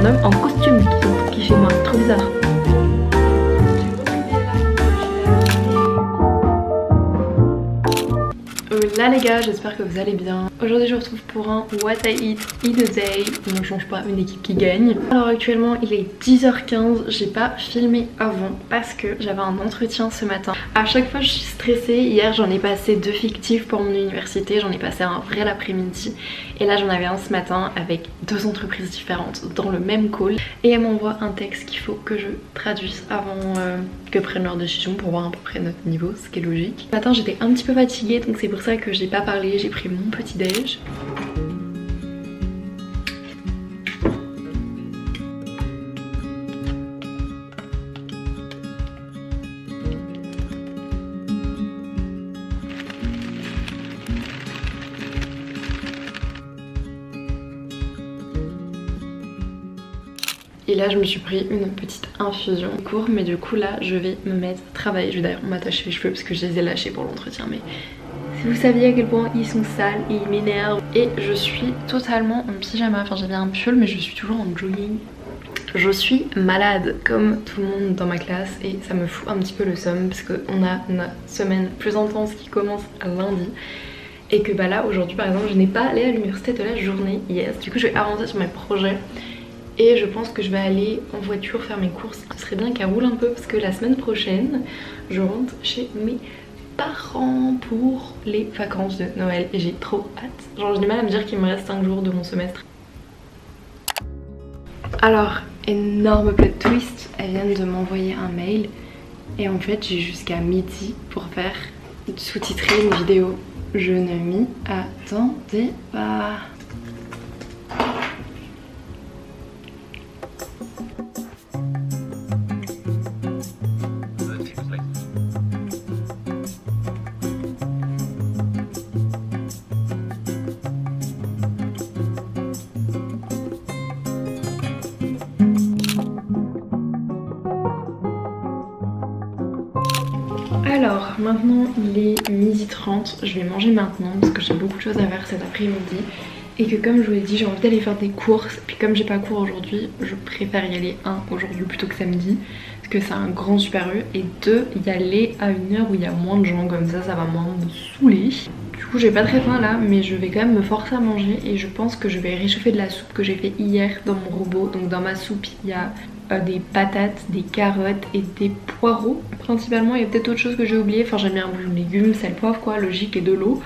homme en costume qui fait moi, trop bizarre. Là les gars, j'espère que vous allez bien. Aujourd'hui je vous retrouve pour un What I Eat in a Day. On ne change pas, une équipe qui gagne. Alors actuellement il est 10h15, j'ai pas filmé avant parce que j'avais un entretien ce matin. À chaque fois je suis stressée. Hier j'en ai passé 2 fictifs pour mon université, j'en ai passé un vrai l'après-midi. Et là j'en avais un ce matin avec 2 entreprises différentes dans le même call. Et elle m'envoie un texte qu'il faut que je traduise avant que prenne leur décision pour voir à peu près notre niveau, ce qui est logique. Ce matin j'étais un petit peu fatiguée donc c'est pour ça que j'ai pas parlé, j'ai pris mon petit déj. Et là je me suis pris une petite infusion court, mais du coup là je vais me mettre à travailler. Je vais d'ailleurs m'attacher les cheveux parce que je les ai lâchés pour l'entretien, mais si vous saviez à quel point ils sont sales et ils m'énervent. Et je suis totalement en pyjama, enfin j'avais un pull mais je suis toujours en jogging. Je suis malade comme tout le monde dans ma classe et ça me fout un petit peu le somme parce qu'on a une semaine plus intense qui commence lundi. Et que bah là aujourd'hui par exemple je n'ai pas allé à l'université de la journée hier. Du coup je vais avancer sur mes projets. Et je pense que je vais aller en voiture faire mes courses. Ce serait bien qu'elle roule un peu parce que la semaine prochaine, je rentre chez mes parents pour les vacances de Noël. Et j'ai trop hâte. Genre j'ai du mal à me dire qu'il me reste 5 jours de mon semestre. Alors, énorme plot twist, elle vient de m'envoyer un mail. Et en fait j'ai jusqu'à midi pour faire sous-titrer une vidéo. Je ne m'y attendais pas. Alors maintenant il est 12h30, je vais manger maintenant parce que j'ai beaucoup de choses à faire cet après-midi. Et que comme je vous l'ai dit j'ai envie d'aller faire des courses. Puis comme j'ai pas cours aujourd'hui, je préfère y aller aujourd'hui plutôt que samedi. Parce que c'est un grand Super U. Et 2, y aller à une heure où il y a moins de gens, comme ça va moins me saouler. Du coup j'ai pas très faim là, mais je vais quand même me forcer à manger. Et je pense que je vais réchauffer de la soupe que j'ai fait hier dans mon robot. Donc dans ma soupe il y a des patates, des carottes et des poireaux. Principalement il y a peut-être autre chose que j'ai oublié. Enfin j'aime bien les légumes, sel, poivre quoi, logique, et de l'eau.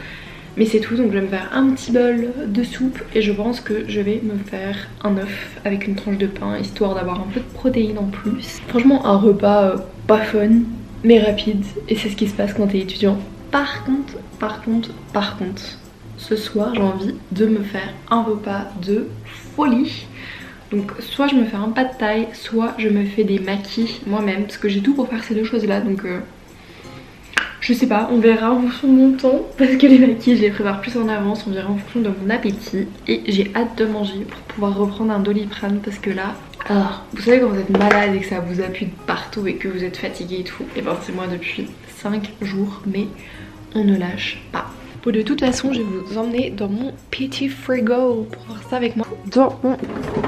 Mais c'est tout, donc je vais me faire un petit bol de soupe et je pense que je vais me faire un œuf avec une tranche de pain histoire d'avoir un peu de protéines en plus. Franchement un repas pas fun mais rapide et c'est ce qui se passe quand t'es étudiant. Par contre, ce soir j'ai envie de me faire un repas de folie. Donc soit je me fais un pad thai, soit je me fais des makis moi-même parce que j'ai tout pour faire ces deux choses là donc... Je sais pas, on verra en fonction de mon temps parce que les maquis je les prépare plus en avance, on verra en fonction de mon appétit. Et j'ai hâte de manger pour pouvoir reprendre un Doliprane parce que là... Alors, vous savez quand vous êtes malade et que ça vous appuie de partout et que vous êtes fatigué et tout, et ben c'est moi depuis 5 jours mais on ne lâche pas. Bon, de toute façon je vais vous emmener dans mon petit frigo pour voir ça avec moi. Dans mon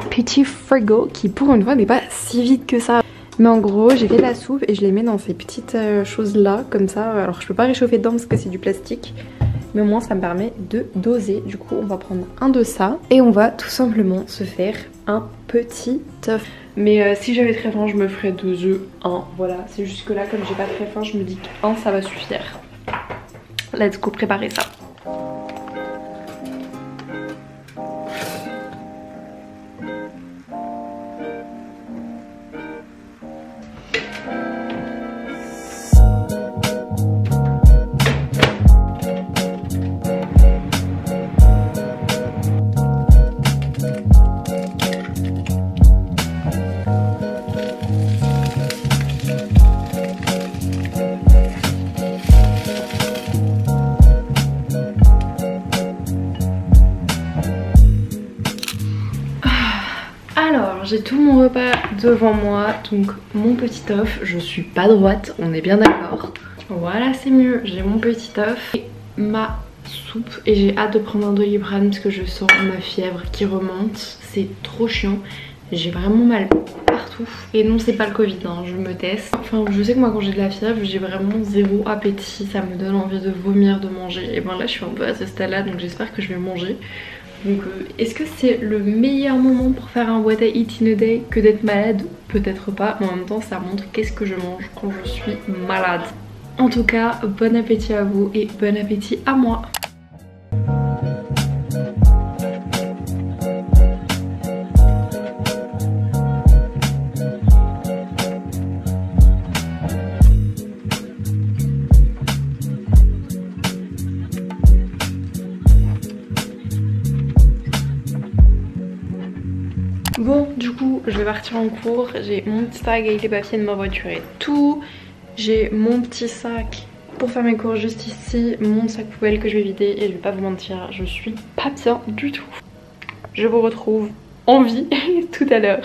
petit frigo qui pour une fois n'est pas si vide que ça. Mais en gros j'ai fait de la soupe et je les mets dans ces petites choses là comme ça. Alors je peux pas réchauffer dedans parce que c'est du plastique, mais au moins ça me permet de doser. Du coup on va prendre un de ça et on va tout simplement se faire un petit œuf. Mais si j'avais très faim je me ferais 2 œufs, 1. Voilà, c'est juste que là comme j'ai pas très faim je me dis qu'un ça va suffire. Let's go préparer ça. J'ai tout mon repas devant moi, donc mon petit œuf, je suis pas droite, on est bien d'accord. Voilà c'est mieux, j'ai mon petit œuf et ma soupe et j'ai hâte de prendre un Doliprane parce que je sens ma fièvre qui remonte, c'est trop chiant. j'ai vraiment mal partout. Et non, c'est pas le Covid, hein, je me teste. Enfin, je sais que moi quand j'ai de la fièvre, j'ai vraiment zéro appétit, ça me donne envie de vomir, de manger. Et ben là je suis un peu à ce stade là, donc j'espère que je vais manger. Donc est-ce que c'est le meilleur moment pour faire un what I eat in a day que d'être malade? Peut-être pas, mais en même temps ça montre qu'est-ce que je mange quand je suis malade. En tout cas, bon appétit à vous et bon appétit à moi. Bon, du coup, je vais partir en cours. J'ai mon petit sac avec les papiers de ma voiture et tout. J'ai mon petit sac pour faire mes cours juste ici. Mon sac poubelle que je vais vider. Et je vais pas vous mentir, je suis pas bien du tout. Je vous retrouve en vie tout à l'heure.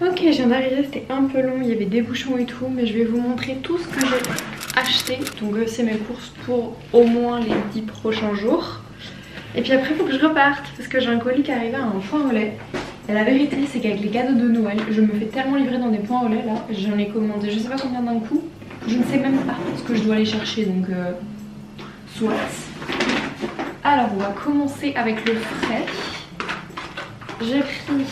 Ok, je viens d'arriver, c'était un peu long, il y avait des bouchons et tout. Mais je vais vous montrer tout ce que j'ai acheté. Donc c'est mes courses pour au moins les 10 prochains jours. Et puis après il faut que je reparte parce que j'ai un colis qui arrive à un point au lait. Et la vérité c'est qu'avec les cadeaux de Noël, je me fais tellement livrer dans des points au lait là. J'en ai commandé je sais pas combien d'un coup. Je ne sais même pas ce que je dois aller chercher, donc soit. Alors on va commencer avec le frais. J'ai pris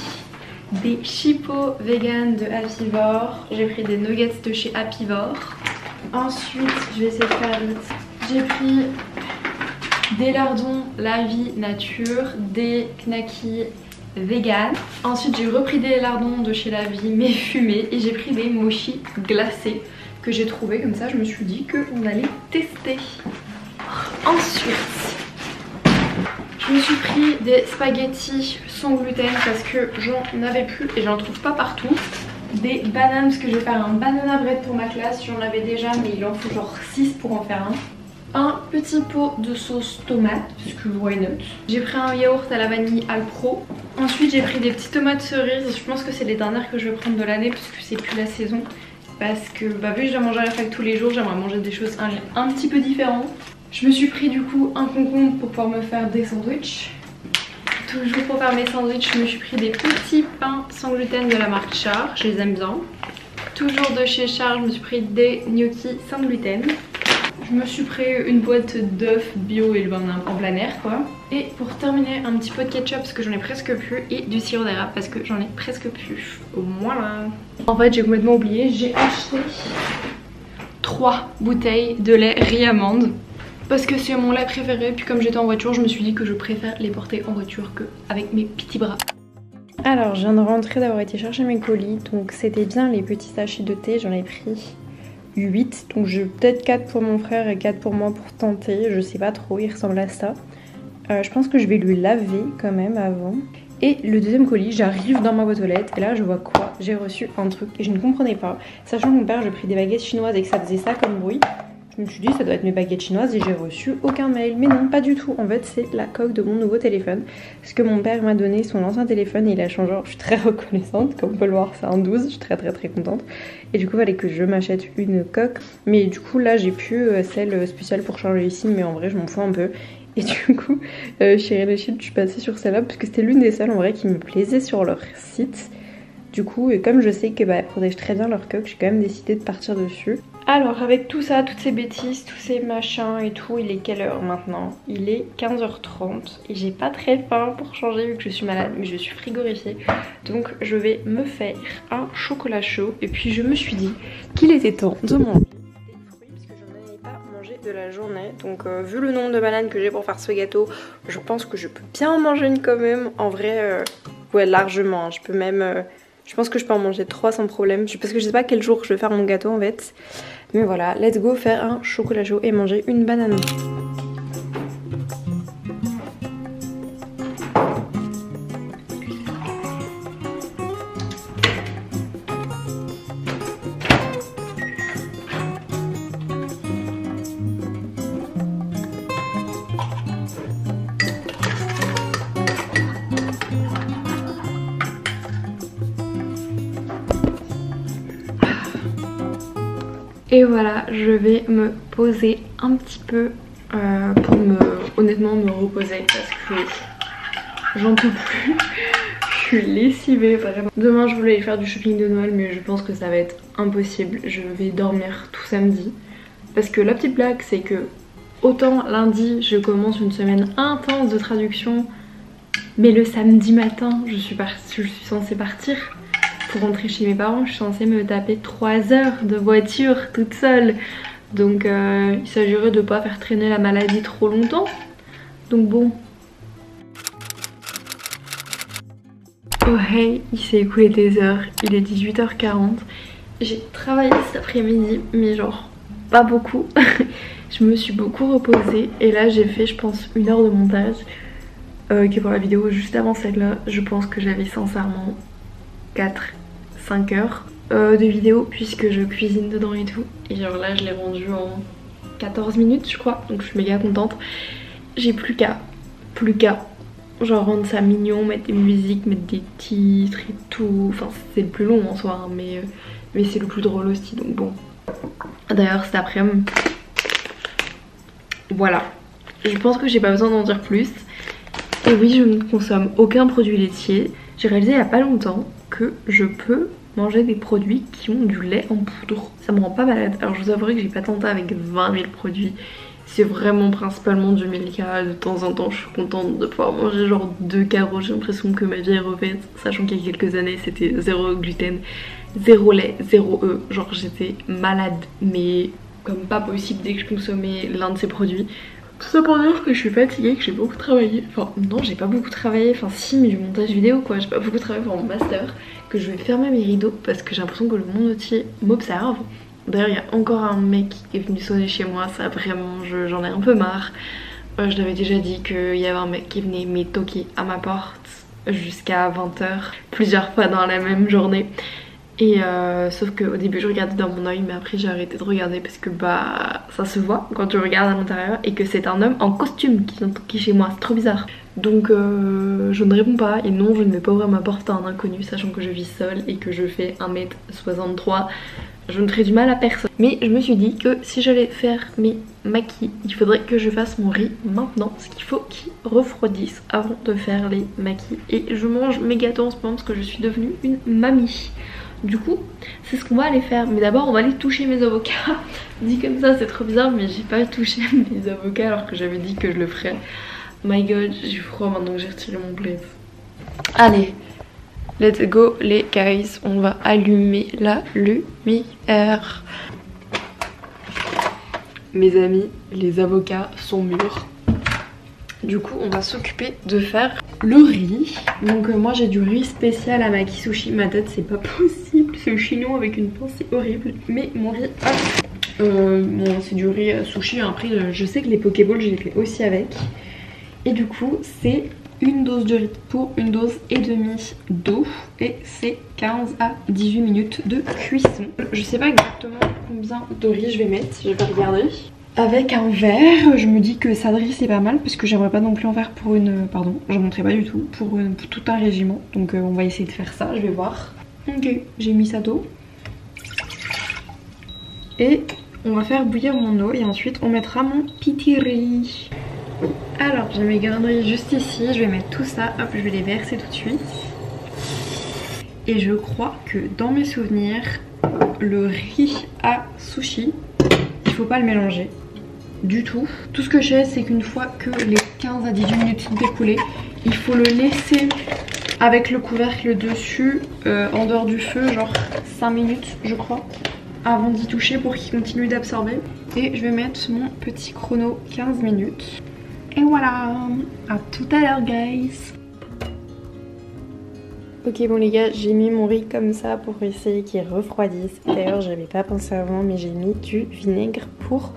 des chipots vegan de Apivore. J'ai pris des nuggets de chez Apivore. Ensuite je vais essayer de faire vite. J'ai pris des lardons La Vie Nature, des knackis vegan. Ensuite j'ai repris des lardons de chez La Vie mais fumés. Et j'ai pris des mochis glacés que j'ai trouvé comme ça. Je me suis dit qu'on allait tester. Ensuite je me suis pris des spaghettis sans gluten parce que j'en avais plus et j'en trouve pas partout. Des bananes parce que je vais faire un banana bread pour ma classe. J'en avais déjà mais il en faut genre 6 pour en faire un. Un petit pot de sauce tomate, parce que why not. J'ai pris un yaourt à la vanille Alpro. Ensuite j'ai pris des petites tomates cerises. Je pense que c'est les dernières que je vais prendre de l'année parce que c'est plus la saison. Parce que vu que je dois manger à la fac tous les jours, j'aimerais manger des choses un petit peu différentes. Je me suis pris du coup un concombre pour pouvoir me faire des sandwichs. Toujours pour faire mes sandwichs, je me suis pris des petits pains sans gluten de la marque Char, je les aime bien. Toujours de chez Char, je me suis pris des gnocchis sans gluten. Je me suis pris une boîte d'œufs bio et en plein air quoi. Et pour terminer un petit pot de ketchup parce que j'en ai presque plus. Et du sirop d'érable parce que j'en ai presque plus. Voilà. En fait j'ai complètement oublié, j'ai acheté 3 bouteilles de lait riz amande. Parce que c'est mon lait préféré. Puis comme j'étais en voiture je me suis dit que je préfère les porter en voiture qu'avec mes petits bras. Alors je viens de rentrer d'avoir été chercher mes colis. Donc c'était bien les petits sachets de thé, j'en ai pris 8, donc j'ai peut-être 4 pour mon frère et 4 pour moi pour tenter, je sais pas trop, il ressemble à ça. Je pense que je vais lui laver quand même avant. Et le deuxième colis, j'arrive dans ma boîte aux lettres et là je vois quoi? J'ai reçu un truc et je ne comprenais pas. Sachant que mon père, j'ai pris des baguettes chinoises et que ça faisait ça comme bruit. Je me suis dit ça doit être mes baguettes chinoises et j'ai reçu aucun mail. Mais non, pas du tout. En fait c'est la coque de mon nouveau téléphone. Parce que mon père m'a donné son ancien téléphone et il a changé. Je suis très reconnaissante, comme on peut le voir c'est un 12. Je suis très contente. Et du coup il fallait que je m'achète une coque. Mais du coup là j'ai plus celle spéciale pour changer ici. Mais en vrai je m'en fous un peu. Et du coup chez Reddit je suis passée sur celle-là parce que c'était l'une des seules en vrai qui me plaisait sur leur site. Du coup, et comme je sais que elles protègent très bien leur coque, j'ai quand même décidé de partir dessus. Alors avec tout ça, toutes ces bêtises, tous ces machins et tout, il est quelle heure maintenant? Il est 15h30 et j'ai pas très faim pour changer vu que je suis malade, mais je suis frigorifiée. Donc je vais me faire un chocolat chaud et puis je me suis dit qu'il était temps de manger des fruits parce que je n'en avais pas mangé de la journée. Donc vu le nombre de bananes que j'ai pour faire ce gâteau, je pense que je peux bien en manger une quand même. En vrai, ouais largement, je peux même... je pense que je peux en manger 3 sans problème. Parce que je sais pas quel jour je vais faire mon gâteau en fait. Mais voilà, let's go faire un chocolat chaud et manger une banane. Et voilà, je vais me poser un petit peu pour honnêtement me reposer parce que j'en peux plus. Je suis lessivée vraiment. Demain je voulais aller faire du shopping de Noël mais je pense que ça va être impossible. Je vais dormir tout samedi. Parce que la petite blague c'est que autant lundi je commence une semaine intense de traduction, mais le samedi matin je suis censée partir pour rentrer chez mes parents. Je suis censée me taper 3 heures de voiture toute seule. Donc il s'agirait de pas faire traîner la maladie trop longtemps. Donc bon. Oh hey, il s'est écoulé des heures, il est 18h40. J'ai travaillé cet après-midi, mais genre pas beaucoup. Je me suis beaucoup reposée et là j'ai fait je pense 1 heure de montage. Qui pour la vidéo juste avant celle-là, je pense que j'avais sincèrement 4-5 heures de vidéo puisque je cuisine dedans et tout. Et genre là je l'ai rendu en 14 minutes je crois, donc je suis méga contente. J'ai plus qu'à genre rendre ça mignon, mettre des musiques, mettre des titres et tout. Enfin c'est le plus long en soi hein, mais c'est le plus drôle aussi donc bon. D'ailleurs cet après-midi, voilà. Je pense que j'ai pas besoin d'en dire plus. Et oui, je ne consomme aucun produit laitier. J'ai réalisé il y a pas longtemps que je peux manger des produits qui ont du lait en poudre. Ça me rend pas malade. Alors je vous avouerai que j'ai pas tenté avec 20 000 produits. C'est vraiment principalement du Milka. De temps en temps je suis contente de pouvoir manger genre 2 carreaux. J'ai l'impression que ma vie est refaite. Sachant qu'il y a quelques années c'était 0 gluten, 0 lait, 0 œufs. Genre j'étais malade mais comme pas possible dès que je consommais l'un de ces produits. Tout ça pour dire que je suis fatiguée, que j'ai beaucoup travaillé. Enfin non j'ai pas beaucoup travaillé, enfin si mais du montage vidéo quoi. J'ai pas beaucoup travaillé pour mon master. Que je vais fermer mes rideaux parce que j'ai l'impression que le monde entier m'observe. D'ailleurs il y a encore un mec qui est venu sonner chez moi, ça vraiment j'en ai un peu marre. Je l'avais déjà dit qu'il y avait un mec qui venait me toquer à ma porte jusqu'à 20 h plusieurs fois dans la même journée. Et sauf qu'au début je regardais dans mon oeil mais après j'ai arrêté de regarder parce que bah ça se voit quand tu regardes à l'intérieur et que c'est un homme en costume qui vient toquer chez moi, c'est trop bizarre. Donc je ne réponds pas et non je ne vais pas ouvrir ma porte à un inconnu sachant que je vis seule et que je fais 1m63. Je ne ferai du mal à personne. Mais je me suis dit que si j'allais faire mes maquis, il faudrait que je fasse mon riz maintenant. Parce qu'il faut qu'il refroidisse avant de faire les maquis. Et je mange mes gâteaux en ce moment parce que je suis devenue une mamie. Du coup, c'est ce qu'on va aller faire. Mais d'abord, on va aller toucher mes avocats. Dit comme ça, c'est trop bizarre, mais j'ai pas touché mes avocats alors que j'avais dit que je le ferais. My god, j'ai froid maintenant que j'ai retiré mon plaid. Allez, let's go les guys, on va allumer la lumière. Mes amis, les avocats sont mûrs. Du coup on va s'occuper de faire le riz. Donc moi j'ai du riz spécial à maki sushi. Ma tête c'est pas possible, c'est chinois avec une pensée horrible. Mais mon riz, bon, c'est du riz sushi. Après je sais que les pokéballs je les fais aussi avec. Et du coup c'est une dose de riz pour une dose et demie d'eau. Et c'est 15 à 18 minutes de cuisson. Je sais pas exactement combien de riz je vais mettre, je vais pas regarder. Avec un verre, je me dis que ça de riz c'est pas mal parce que j'aimerais pas non plus en faire pour une... Pardon, j'en montrais pas du tout, pour tout un régiment. Donc on va essayer de faire ça, je vais voir. Ok, j'ai mis ça d'eau. Et on va faire bouillir mon eau et ensuite on mettra mon petit riz. Alors j'ai mes grains de riz juste ici, je vais mettre tout ça, hop je vais les verser tout de suite. Et je crois que dans mes souvenirs, le riz à sushi, il faut pas le mélanger du tout. Tout ce que je sais c'est qu'une fois que les 15 à 18 minutes sont écoulées, il faut le laisser avec le couvercle dessus en dehors du feu, genre 5 minutes je crois, avant d'y toucher pour qu'il continue d'absorber. Et je vais mettre mon petit chrono 15 minutes. Et voilà, à tout à l'heure guys. Ok bon les gars, j'ai mis mon riz comme ça pour essayer qu'il refroidisse. D'ailleurs j'avais pas pensé avant mais j'ai mis du vinaigre pour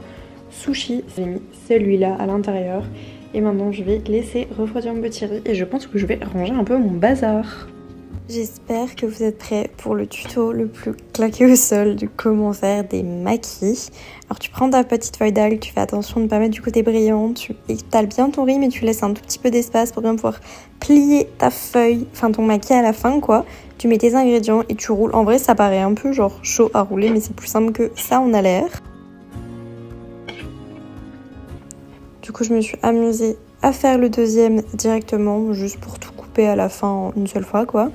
sushi. J'ai mis celui-là à l'intérieur. Et maintenant je vais laisser refroidir mon petit riz et je pense que je vais ranger un peu mon bazar. J'espère que vous êtes prêts pour le tuto le plus claqué au sol de comment faire des maquis. Alors tu prends ta petite feuille d'algue, tu fais attention de ne pas mettre du côté brillant, tu étales bien ton riz mais tu laisses un tout petit peu d'espace pour bien pouvoir plier ta feuille, enfin ton maquis à la fin quoi. Tu mets tes ingrédients et tu roules. En vrai ça paraît un peu genre chaud à rouler mais c'est plus simple que ça on a l'air. Du coup je me suis amusée à faire le deuxième directement, juste pour tout couper à la fin en une seule fois quoi.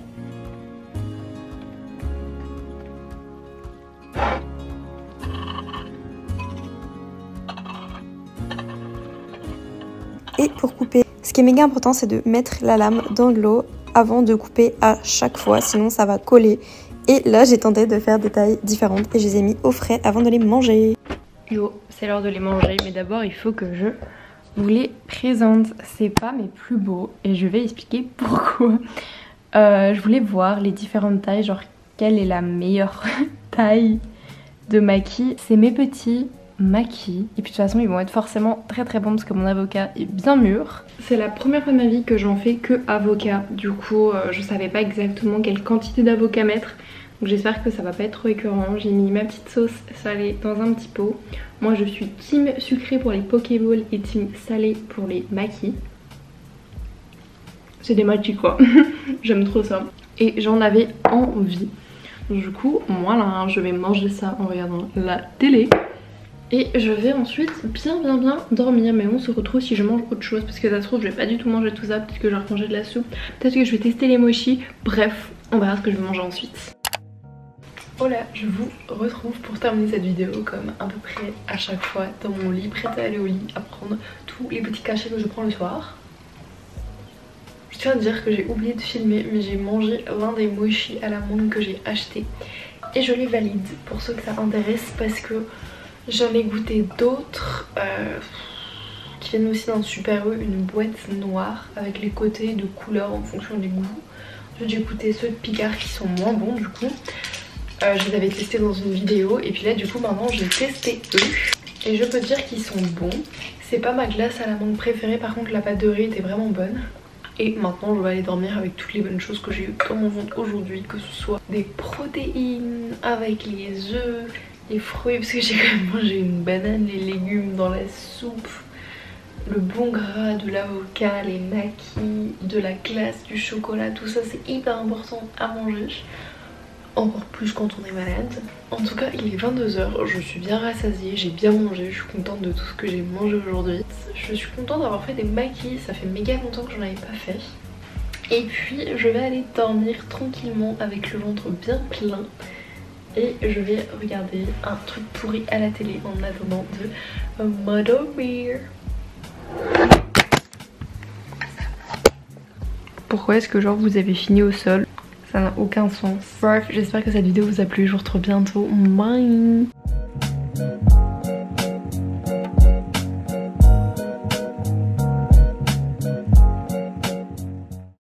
Et pour couper, ce qui est méga important, c'est de mettre la lame dans de l'eau avant de couper à chaque fois, sinon ça va coller. Et là, j'ai tenté de faire des tailles différentes et je les ai mis au frais avant de les manger. Yo, c'est l'heure de les manger, mais d'abord il faut que je vous les présente. C'est pas mes plus beaux et je vais expliquer pourquoi. Je voulais voir les différentes tailles, genre quelle est la meilleure taille de maquis. C'est mes petits maquis et puis de toute façon ils vont être forcément très très bons parce que mon avocat est bien mûr. C'est la première fois de ma vie que j'en fais que avocat, du coup je savais pas exactement quelle quantité d'avocat mettre, donc j'espère que ça va pas être trop écœurant. J'ai mis ma petite sauce salée dans un petit pot. Moi je suis team sucré pour les pokéballs et team salé pour les maquis. C'est des maquis quoi. J'aime trop ça et j'en avais envie, du coup voilà, je vais manger ça en regardant la télé. Et je vais ensuite bien dormir. Mais on se retrouve si je mange autre chose, parce que ça se trouve je vais pas du tout manger tout ça. Peut-être que je vais manger de la soupe, peut-être que je vais tester les mochis. Bref, on verra ce que je vais manger ensuite. Voilà, je vous retrouve pour terminer cette vidéo comme à peu près à chaque fois dans mon lit, prête à aller au lit, à prendre tous les petits cachets que je prends le soir. Je tiens à dire que j'ai oublié de filmer, mais j'ai mangé l'un des mochis à la mangue que j'ai acheté et je les valide pour ceux que ça intéresse, parce que j'en ai goûté d'autres qui viennent aussi d'un Super U, une boîte noire avec les côtés de couleurs en fonction du goût. Ensuite j'ai goûté ceux de Picard qui sont moins bons du coup. Je les avais testés dans une vidéo et puis là du coup maintenant j'ai testé eux et je peux dire qu'ils sont bons. C'est pas ma glace à la mangue préférée, par contre la pâte de riz était vraiment bonne. Et maintenant je vais aller dormir avec toutes les bonnes choses que j'ai eu dans mon ventre aujourd'hui, que ce soit des protéines avec les œufs, les fruits, parce que j'ai quand même mangé une banane, les légumes dans la soupe, le bon gras de l'avocat, les maquis, de la glace, du chocolat, tout ça c'est hyper important à manger. Encore plus quand on est malade. En tout cas il est 22 h, je suis bien rassasiée, j'ai bien mangé, je suis contente de tout ce que j'ai mangé aujourd'hui. Je suis contente d'avoir fait des maquis, ça fait méga longtemps que j'en avais pas fait. Et puis je vais aller dormir tranquillement avec le ventre bien plein. Et je vais regarder un truc pourri à la télé en attendant de m'endormir. Pourquoi est-ce que genre vous avez fini au sol? Ça n'a aucun sens. Bref, j'espère que cette vidéo vous a plu, je vous retrouve bientôt. Bye.